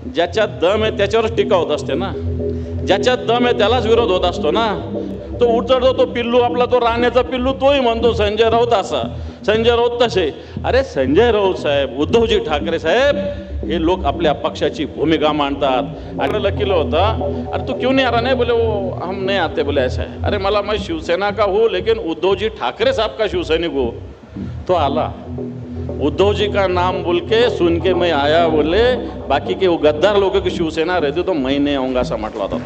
ज्याच्यात दम आहे त्याच्यावरच टीका होत असते ना, ज्याच्यात दम आहे त्यालाच विरोध होत असतो ना। तो उचलतो तो पिल्लू आपला, तो राण्याचा पिल्लू, तोही म्हणतो संजय राऊत असा, संजय राऊत तसे। अरे संजय राऊत साहेब, उद्धवजी ठाकरे साहेब, हे लोक आपल्या पक्षाची भूमिका मांडतात। आणि लकीला होता, अरे तू क्यों नहीं आ रहा? नहीं बोले वो हम नहीं आते बोले ऐसा है। अरे मला मैं शिवसेना का हूँ लेकिन उद्धवजी ठाकरे साहब का शिवसैनिक हूँ। तो आला, उद्धव जी का नाम बोल के सुन के मैं आया बोले, बाकी के वो गद्दार लोगों की शिवसेना रहती तो मैं नहीं आऊँगा असं म्हटलं होता।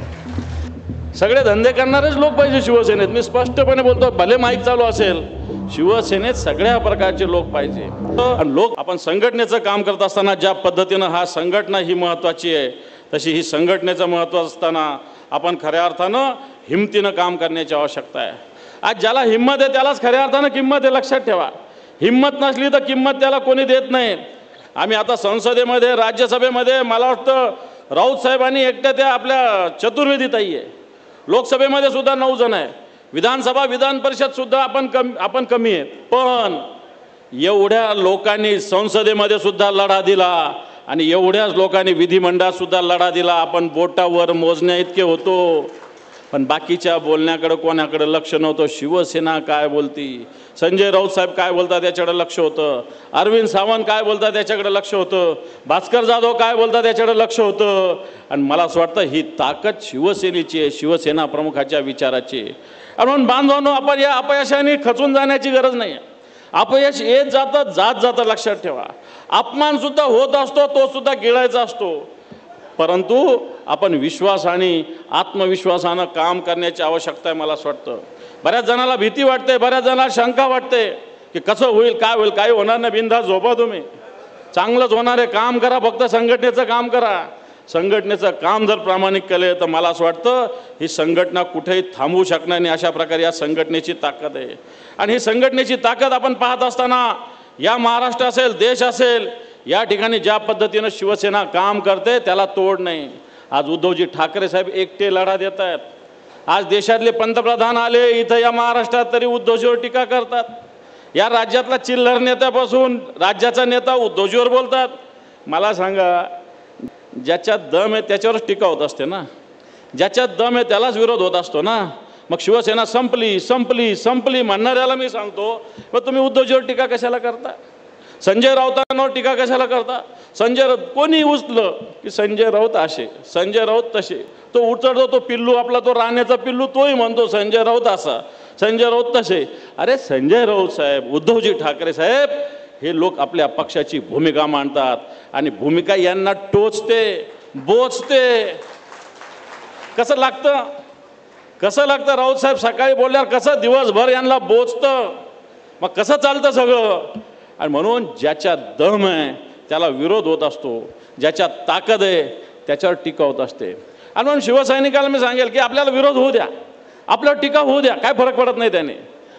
सगळे धंदे करणारेच लोक पाहिजे शिवसेनेत, मी स्पष्टपणे बोलतो, भले माईक चालू असेल, शिवसेनेत सगळ्या प्रकारचे लोक पाहिजे। आणि लोक आपण संघटनेचं काम करत असताना ज्या पद्धतीनं हा संघटना ही महत्त्वाची आहे, तशी ही संघटनेचं महत्त्व असताना आपण खऱ्या अर्थानं हिमतीनं काम करण्याची आवश्यकता आहे। आज ज्याला हिंमत आहे त्यालाच खऱ्या अर्थानं किंमत आहे, लक्षात ठेवा। हिंमत नसली तर किंमत त्याला कोणी देत नाही। आम्ही आता संसदेमध्ये, राज्यसभेमध्ये, मला वाटतं राऊत साहेबांनी एकट्या त्या आपल्या चतुर्वेदीताई आहे, लोकसभेमध्ये सुद्धा 9 जण आहे, विधानसभा विधान परिषद सुद्धा आपण कमी आहेत, पण एवढ्या लोकांनी संसदेमध्ये सुद्धा लढा दिला आणि एवढ्याच लोकांनी विधिमंडळात सुद्धा लढा दिला। आपण बोटावर मोजण्या इतके होतो, पण बाकीच्या बोलण्याकडे कोणाकडे लक्ष नव्हतं। शिवसेना काय बोलती, संजय राऊत साहेब काय बोलतात याच्याकडे लक्ष होतं, अरविंद सावंत काय बोलतात याच्याकडे लक्ष होतं, भास्कर जाधव काय बोलतात याच्याकडे लक्ष होतं। आणि मला असं वाटतं ही ताकद शिवसेनेची आहे, शिवसेना प्रमुखाच्या विचाराची आहे। म्हणून बांधवांनो, आपण या अपयशाने खचून जाण्याची गरज नाही आहे। अपयश येत जातं, जात जातं, लक्षात ठेवा। अपमान सुद्धा होत असतो, तो सुद्धा गिळायचा असतो, परंतु आपण विश्वास आणि आत्मविश्वासानं काम करण्याची आवश्यकता आहे। मला असं वाटतं बऱ्याच जणाला भीती वाटते, बऱ्याच जणाला शंका वाटते की कसं होईल, काय होईल, काही होणार नाही, बिनधास्त झोपा तुम्ही, चांगलंच होणार आहे, काम करा, फक्त संघटनेचं काम करा। संघटनेचं काम जर प्रामाणिक केले तर मला असं वाटतं ही संघटना कुठेही थांबू शकणार नाही। अशा प्रकारे या संघटनेची ताकद आहे। आणि ही संघटनेची ताकद आपण पाहत असताना या महाराष्ट्र असेल, देश असेल, या ठिकाणी ज्या पद्धतीनं शिवसेना काम करते त्याला तोड नाही। आज उद्धवजी ठाकरे साहेब एकटे लढा देत आहेत। आज देशातले पंतप्रधान आले इथं या महाराष्ट्रात तरी उद्धवजीवर टीका करतात। या राज्यातला चिल्लर नेत्यापासून राज्याचा नेता उद्धवजीवर बोलतात। मला सांगा, ज्याच्यात दम आहे त्याच्यावरच टीका होत असते ना, ज्याच्यात दम आहे त्यालाच विरोध होत असतो ना। मग शिवसेना संपली संपली संपली म्हणणाऱ्याला मी सांगतो, मग तुम्ही उद्धवजीवर टीका कशाला करता, संजय राऊतांवर टीका कशाला करता? संजय राऊत कोणी उचलं की संजय राऊत असे, संजय राऊत तसे। तो उचलतो तो पिल्लू आपला, तो राण्याचा पिल्लू, तोही म्हणतो संजय राऊत असा, संजय राऊत तसे। अरे संजय राऊत साहेब, उद्धवजी ठाकरे साहेब, हे लोक आपल्या पक्षाची भूमिका मांडतात आणि भूमिका यांना टोचते, बोचते। कसं लागतं, कसं लागतं? राऊत साहेब सकाळी बोलल्यावर कसं दिवसभर यांना बोचतं, मग कसं चालतं सगळं? आणि म्हणून ज्याच्यात दम आहे त्याला विरोध होत असतो, ज्याच्यात ताकद आहे त्याच्यावर टीका होत असते। आणि म्हणून शिवसैनिकाला मी सांगेल की आपल्याला विरोध होऊ द्या, आपल्यावर टीका होऊ द्या, काय फरक पडत नाही त्याने।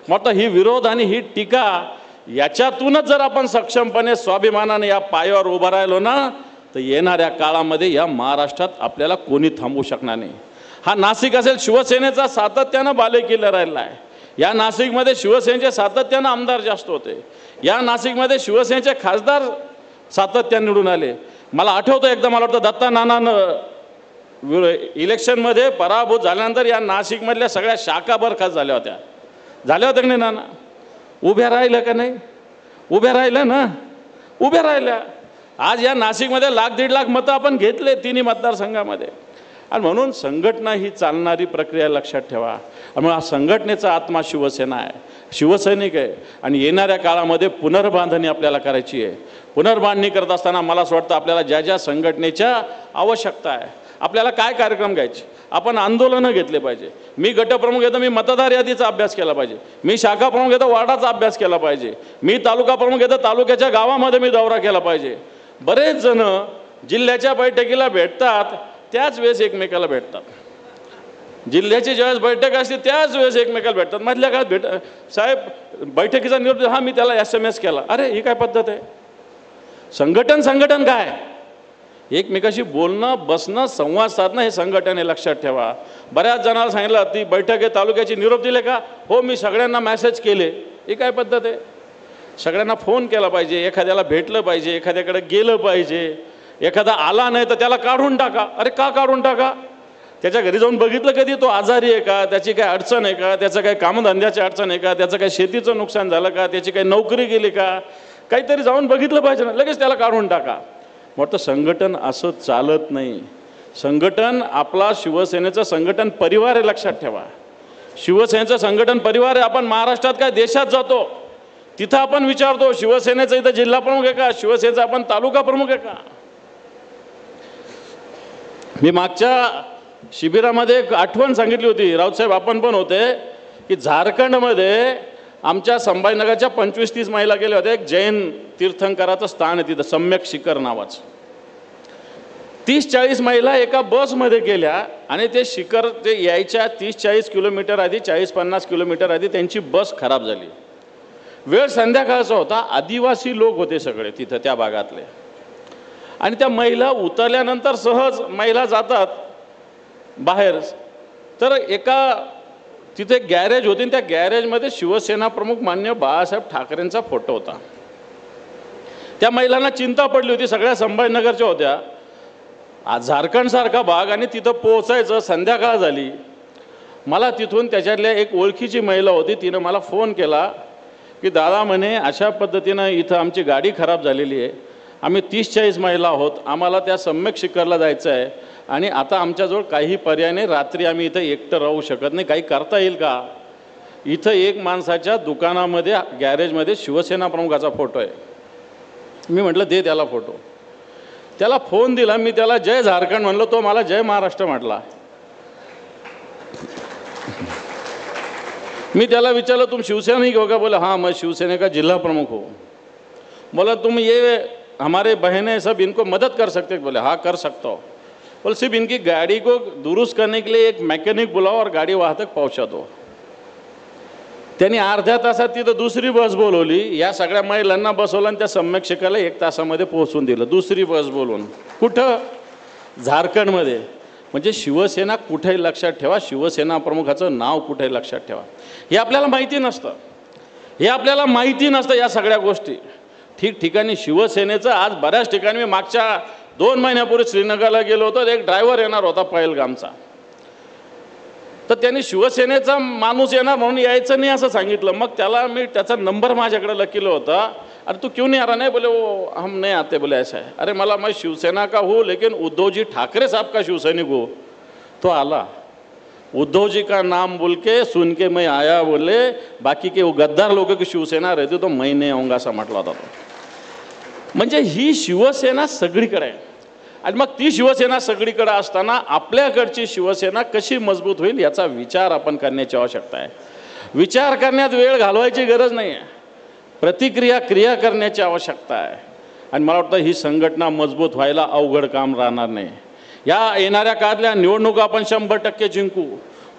मग ही विरोध आणि ही टीका याच्यातूनच जर आपण सक्षमपणे स्वाभिमानाने या पायावर उभं राहिलो ना, तर येणाऱ्या काळामध्ये या महाराष्ट्रात आपल्याला कोणी थांबवू शकणार नाही। हा नाशिक असेल, शिवसेनेचा सातत्यानं बालेकिल्ला राहिला आहे। या नाशिकमध्ये शिवसेनेचे सातत्यानं आमदार जास्त होते, या नाशिकमध्ये शिवसेनेचे खासदार सातत्याने निवडून आले। मला आठवतं एकदा, मला वाटतं दत्ता नानानं इलेक्शनमध्ये पराभूत झाल्यानंतर या नाशिकमधल्या सगळ्या शाखा बरखास्त झाल्या होत्या की नाही नाना? उभ्या राहिल्या का नाही? उभ्या राहिल्या ना, उभ्या राहिल्या। आज या नाशिकमध्ये 1,00,000-1.5 लाख मतं आपण घेतले तिन्ही मतदारसंघामध्ये। आणि म्हणून संघटना ही चालणारी प्रक्रिया, लक्षात ठेवा। आणि हा संघटनेचा आत्मा शिवसेना आहे, शिवसैनिक आहे। आणि येणाऱ्या काळामध्ये पुनर्बांधणी आपल्याला करायची आहे। पुनर्बांधणी करत असताना मला असं वाटतं आपल्याला ज्या ज्या संघटनेच्या आवश्यकता आहे, आपल्याला काय कार्यक्रम घ्यायचे, आपण आंदोलनं घेतले पाहिजे। मी गटप्रमुख येतो, मी मतदार यादीचा अभ्यास केला पाहिजे, मी शाखा प्रमुख येतो, वार्डाचा अभ्यास केला पाहिजे, मी तालुका प्रमुख येतो, तालुक्याच्या गावामध्ये मी दौरा केला पाहिजे। बरेच जण जिल्ह्याच्या बैठकीला भेटतात त्याच वेळेस एकमेकाला भेटतात, जिल्ह्याची ज्यावेळेस बैठक असते त्याच वेळेस एकमेकाला भेटतात। मधल्या काळात साहेब बैठकीचा निरोप, हा मी त्याला SMS केला। अरे ही काय पद्धत आहे? संघटन काय? एकमेकाशी बोलणं, बसणं, संवाद साधणं हे संघटन आहे, लक्षात ठेवा। बऱ्याच जणांना सांगितलं ती बैठक आहे, तालुक्याची निरोप दिले का? हो मी सगळ्यांना मेसेज केले। ही काय पद्धत आहे? सगळ्यांना फोन केला पाहिजे, एखाद्याला भेटलं पाहिजे, एखाद्याकडे गेलं पाहिजे, एखादा आला नाही तर त्याला काढून टाका. अरे का काढून टाका? त्याच्या घरी जाऊन बघितलं कधी तो आजारी आहे का, त्याची काय अडचण आहे का, त्याचं काही कामधंद्याची अडचण आहे का, त्याचं काही शेतीचं नुकसान झालं का, त्याची काही नोकरी गेली का, काहीतरी जाऊन बघितलं पाहिजे ना, लगेच त्याला काढून टाका. म्हटलं संघटन असं चालत नाही. संघटन आपला शिवसेनेचं संघटन परिवार आहे, लक्षात ठेवा. शिवसेनेचं संघटन परिवार आहे. आपण महाराष्ट्रात काय देशात जातो तिथं आपण विचारतो शिवसेनेचं इथं जिल्हा प्रमुख आहे का, शिवसेनेचा आपण तालुका प्रमुख आहे का. मी मागच्या शिबिरामध्ये एक आठवण सांगितली होती, राऊतसाहेब आपण पण होते, की झारखंडमध्ये आमच्या संभाजीनगरच्या 25-30 महिला गेल्या होत्या. एक जैन तीर्थंकराचं स्थान आहे तिथं, सम्यक शिखर नावाचं. 30-40 महिला एका बसमध्ये गेल्या आणि ते शिखर ते यायच्या 30-40 किलोमीटर आधी, 40-50 किलोमीटर आधी त्यांची बस खराब झाली. वेळ संध्याकाळचा होता, आदिवासी लोक होते सगळे तिथं त्या भागातले. आणि त्या महिला उतरल्यानंतर सहज महिला जातात बाहेर, तर एका तिथे गॅरेज होती, त्या गॅरेजमध्ये शिवसेना प्रमुख मान्य बाळासाहेब ठाकरेंचा फोटो होता. त्या महिलांना चिंता पडली होती, सगळ्या संभाजीनगरच्या होत्या, झारखंडसारखा भाग आणि तिथं पोहोचायचं, संध्याकाळ झाली. मला तिथून त्याच्यातल्या एक ओळखीची महिला होती, तिनं मला फोन केला की दादा म्हणे अशा पद्धतीनं इथं आमची गाडी खराब झालेली आहे, आम्ही 30-40 महिला आहोत, आम्हाला त्या सम्यक शिखरला जायचं आहे आणि आता आमच्याजवळ काही पर्याय नाही, रात्री आम्ही इथं एकटं राहू शकत नाही, काही करता येईल का. इथं एक माणसाच्या दुकानामध्ये गॅरेजमध्ये शिवसेना प्रमुखाचा फोटो आहे. मी म्हटलं दे त्याला फोटो. त्याला फोन दिला, मी त्याला जय झारखंड म्हणलं, तो मला जय महाराष्ट्र म्हटला. मी त्याला विचारलं तुम शिवसैनिक हो का? बोले हाँ मैं शिवसेना का जिला प्रमुख हो. बोला तुम ये हमारे बहनें सब इनको मदद कर सकते? बोले हाँ कर सकता हो. बोले सिर्फ इनकी गाड़ी को दुरुस्त करने के लिए एक मैकेनिक बुलाओ और गाड़ी वहाँ तक पहुँचा दो. त्यांनी अर्ध्या तासात तिथं दुसरी बस बोलवली, या सगळ्या महिलांना बसवलं आणि त्या सम्यक शिखरला 1 तासामध्ये पोहोचून दिलं. दुसरी बस बोलवून कुठं? झारखंडमध्ये. म्हणजे शिवसेना कुठे लक्षात ठेवा, शिवसेना प्रमुखाचं नाव कुठे लक्षात ठेवा. हे आपल्याला माहिती नसतं, हे आपल्याला माहिती नसतं या सगळ्या गोष्टी. ठिकठिकाणी शिवसेनेचं आज बऱ्याच ठिकाणी, मी मागच्या 2 महिन्यापूर्वी श्रीनगरला गेलो होतो, एक ड्रायव्हर येणार होता पहलगामचा, तर त्यांनी शिवसेनेचा माणूस येणार म्हणून यायचं नाही असं सांगितलं. मग त्याला मी त्याचा नंबर माझ्याकडे लकीला होता. अरे तू क्यों नहीं आ रहा? नहीं बोले वो हम नहीं आते, बोले ऐसा है. अरे मला मैं शिवसेना का हूँ लेकिन उद्धव जी ठाकरे साहब का शिवसैनिक हो. तो आला, उद्धव जी का नाम बोल के सुन के मैं आया, बोले बाकी के वो गद्दार लोगों की शिवसेना रहती तो मैं नहीं आऊँगा असं म्हटलं होता तो. म्हणजे ही शिवसेना सगळीकडे आहे. आणि मग ती शिवसेना सगळीकडे असताना आपल्याकडची शिवसेना कशी मजबूत होईल याचा विचार आपण करण्याची आवश्यकता आहे. विचार करण्यात वेळ घालवायची गरज नाही आहे, क्रिया करण्याची आवश्यकता आहे. आणि मला वाटतं ही संघटना मजबूत व्हायला अवघड काम राहणार नाही. या येणाऱ्या काळातल्या निवडणुका आपण 100% जिंकू.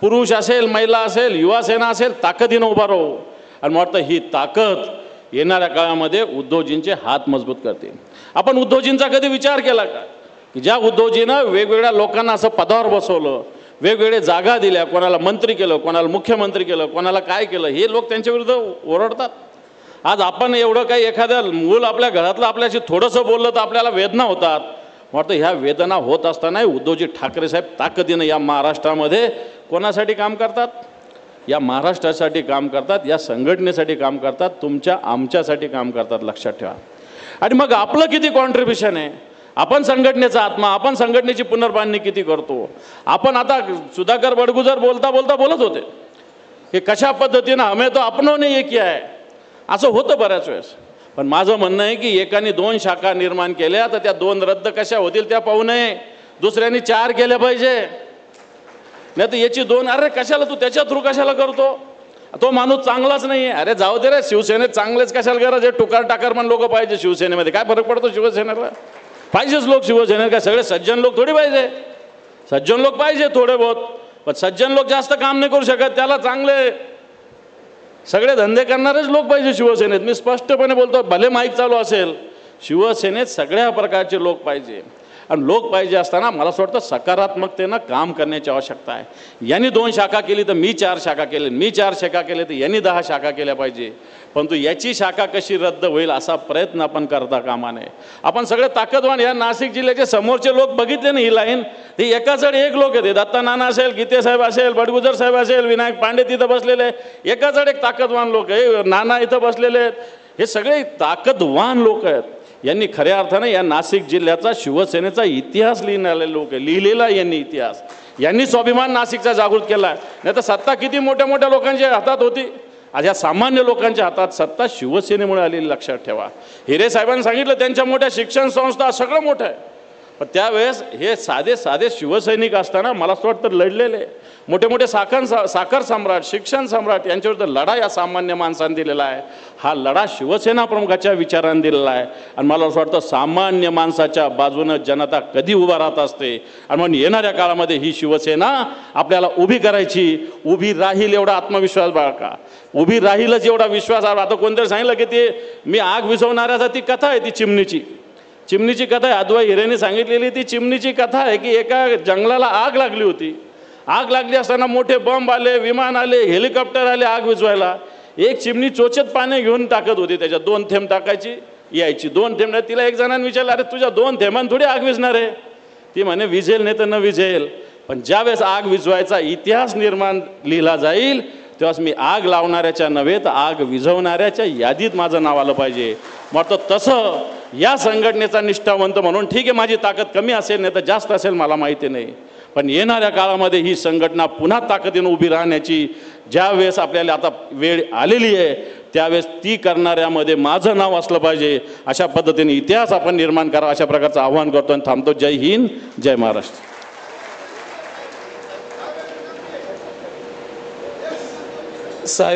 पुरुष असेल, महिला असेल, युवा सेना असेल, ताकदीनं उभा राहू. आणि मला वाटतं ही ताकद येणाऱ्या काळामध्ये उद्धवजींचे हात मजबूत करते. आपण उद्धवजींचा कधी विचार केला का की ज्या उद्धवजीनं वेगवेगळ्या लोकांना असं पदावर बसवलं, वेगवेगळे जागा दिल्या, कोणाला मंत्री केलं, कोणाला मुख्यमंत्री केलं, कोणाला काय केलं, हे लोक त्यांच्या विरुद्ध ओरडतात. आज आपण एवढं काही एखाद्या मूल आपल्या घरातलं आपल्याशी थोडंसं बोललं तर आपल्याला वेदना होतात. वाटतं ह्या वेदना होत असताना उद्धवजी ठाकरे साहेब ताकदीनं या महाराष्ट्रामध्ये कोणासाठी काम करतात? या महाराष्ट्रासाठी काम करतात, या संघटनेसाठी काम करतात, तुमच्या आमच्यासाठी काम करतात, लक्षात ठेवा. आणि मग आपलं किती कॉन्ट्रीब्युशन आहे? आपण संघटनेचा आत्मा, आपण संघटनेची पुनर्बांधणी किती करतो? आपण आता सुधाकर बडगुजर बोलता बोलता बोलत होते की कशा पद्धतीनं हमें तो अपनोने ये किया है, असं होतं बऱ्याच वेळेस. पण माझं म्हणणं आहे की एकाने 2 शाखा निर्माण केल्या तर त्या 2 रद्द कशा होतील त्या पाहू नये, दुसऱ्यांनी 4 केल्या पाहिजे. नाही तर याची 2, अरे कशाला तू त्याच्या थ्रू कशाला करतो, तो माणूस चांगलाच नाही आहे. अरे जाऊ दे रे, शिवसेनेत चांगलेच कशाला गरज आहे? टुकार टाकर पण लोक पाहिजे शिवसेनेमध्ये. काय फरक पडतो शिवसेनेला? पाहिजेच लोक शिवसेनेत. काय सगळे सज्जन लोक थोडी पाहिजे? सज्जन लोक पाहिजे थोडे बहुत, पण सज्जन लोक जास्त काम नाही करू शकत, त्याला चांगले सगळे धंदे करणारेच लोक पाहिजे शिवसेनेत. मी स्पष्टपणे बोलतो, भले माईक चालू असेल, शिवसेनेत सगळ्या प्रकारचे लोक पाहिजे. आणि लोक पाहिजे असताना मला असं वाटतं सकारात्मकतेनं काम करण्याची आवश्यकता आहे. यांनी 2 शाखा केली तर मी 4 शाखा केले, मी 4 शाखा केले तर यांनी 10 शाखा केल्या पाहिजे. परंतु याची शाखा कशी रद्द होईल असा प्रयत्न आपण करता कामा नये. आपण सगळे ताकदवान, या नाशिक जिल्ह्याचे समोरचे लोक बघितले ना ही लाईन, ते एकाचड एक लोक आहेत. दत्ता नाना असेल, गीते साहेब असेल, बडगुजर साहेब असेल, विनायक पांडे तिथं बसलेले, एकाचड एक ताकदवान लोक आहे. नाना इथं बसलेले आहेत, हे सगळे ताकदवान लोक आहेत. यांनी खऱ्या अर्थाने या नाशिक जिल्ह्याचा, शिवसेनेचा इतिहास लिहिणारे लोक आहे. लिहिलेला यांनी इतिहास, यांनी स्वाभिमान नाशिकचा जागृत केला आहे. नाही तर सत्ता किती मोठ्या मोठ्या लोकांच्या हातात होती, आज या सामान्य लोकांच्या हातात सत्ता शिवसेनेमुळे आलेली, लक्षात ठेवा. हिरे साहेबांनी सांगितलं त्यांच्या मोठ्या शिक्षण संस्था, सगळं मोठं आहे. पण त्यावेळेस हे साधे साधे शिवसैनिक असताना मला असं वाटतं लढलेले मोठे मोठे साखर सम्राट, शिक्षण सम्राट यांच्याविरुद्ध लढा या सामान्य माणसांनी दिलेला आहे. हा लढा शिवसेना प्रमुखाच्या विचारांनी दिलेला आहे. आणि मला असं वाटतं सामान्य माणसाच्या बाजूनं जनता कधी उभा राहत असते. आणि म्हणून येणाऱ्या काळामध्ये ही शिवसेना आपल्याला उभी करायची, उभी राहील एवढा आत्मविश्वास बाळगा, उभी राहीलच एवढा विश्वास. आता कोणतरी सांगितलं की ते मी आग विझवणाऱ्याचा ती कथा आहे, ती चिमणीची कथा आहे. अद्वै हिरेने सांगितलेली ती चिमणीची कथा आहे की एका जंगलाला आग लागली होती. आग लागली असताना मोठे बंब आले, विमान आले, हेलिकॉप्टर आले आग विझवायला. एक चिमणी चोचेत पाणी घेऊन टाकत होती, त्याच्यात 2 थेंब टाकायची, यायची 2 थेंब. तिला एक जणांनी विचारलं, अरे तुझ्या 2 थेंबांनी थोडी आग विझणार आहे. ती म्हणे विझेल नाही तर न विझेल, पण ज्यावेळेस आग विझवायचा इतिहास निर्माण लिहिला जाईल तेव्हाच मी आग लावणाऱ्याच्या नव्हे तर आग विझवणाऱ्याच्या यादीत माझं नाव आलं पाहिजे. मग तसं या संघटनेचा निष्ठावंत म्हणून, ठीक आहे माझी ताकद कमी असेल नाही तर जास्त असेल मला माहिती नाही, पण येणाऱ्या काळामध्ये ही संघटना पुन्हा ताकदीनं उभी राहण्याची ज्यावेळेस आपल्याला आता वेळ आलेली आहे त्यावेळेस ती करणाऱ्यामध्ये माझं नाव असलं पाहिजे. अशा पद्धतीने इतिहास आपण निर्माण करा, अशा प्रकारचं आव्हान करतो आणि थांबतो. जय हिंद, जय महाराष्ट्र. साहेब